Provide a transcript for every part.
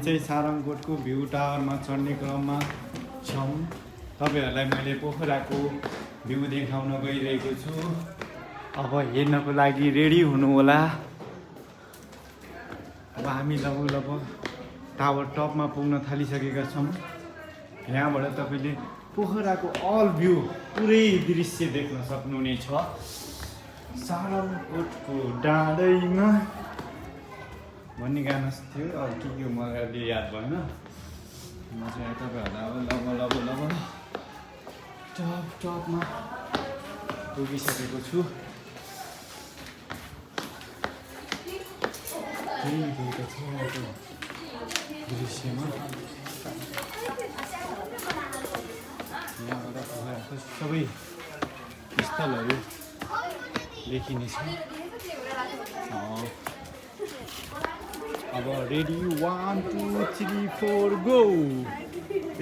चाहिँ सारङकोटको भ्यू टावरमा चढ्ने क्रममा छौँ। तपाईँहरूलाई मैले पोखराको भ्यू देखाउन गइरहेको छु। अब हेर्नको लागि रेडी हुनु होला। अब हामी लगभग टावर टपमा पुग्न थालिसकेका छौँ। यहाँबाट तपाईँले पोखराको अल भ्यू पुरै दृश्य देख्न सक्नुहुनेछ। सारङकोटको डाँडैमा भन्ने गाना थियो। अब के मलाई अहिले याद भएन। म चाहिँ तपाईँहरूलाई अब लब टपमा पुगिसकेको छु। दृश्यमा यहाँबाट पोखराको सबै स्थलहरू देखिनेछ। अब ready 1 2 3 4 go.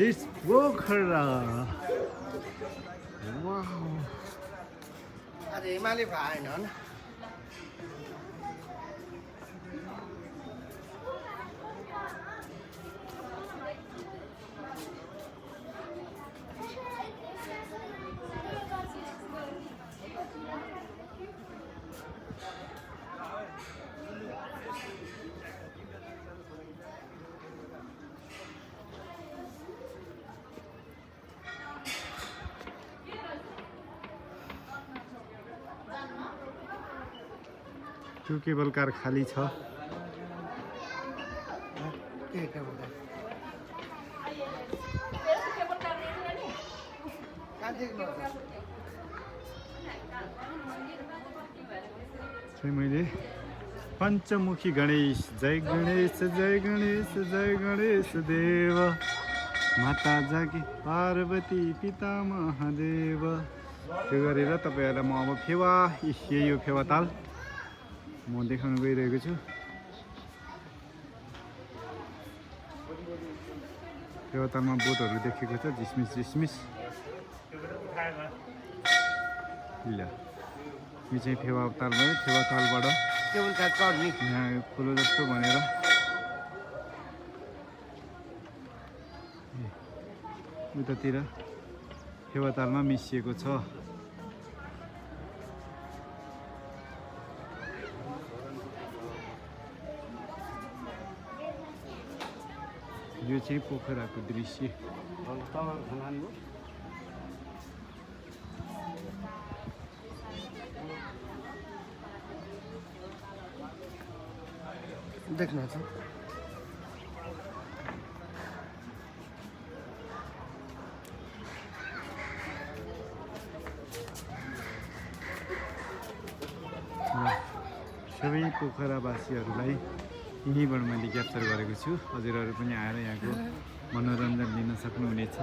It's Pokhara. Wow आज हिमाली भएन न। त्यो केबल कार खाली छ। मैले पञ्चमुखी गणेश जय गणेश जय गणेश जय गणेश देव माता जागी पार्वती पिता महादेव। त्यो गरेर तपाईँहरूलाई म अब फेवा यो फेवा ताल म देखाउन गइरहेको छु। फेवातालमा बोटहरू देखेको छ झिसमिस। ल यो चाहिँ फेवाताल भयो। फेवातालबाट यहाँ कुलो जस्तो भनेर उतातिर फेवातालमा मिसिएको छ। यो चाहिँ पोखराको दृश्य। देख्न छ सबै पोखरावासीहरूलाई यहीँबाट मैले क्याप्चर गरेको छु। हजुरहरू पनि आएर यहाँको मनोरञ्जन लिन सक्नुहुनेछ।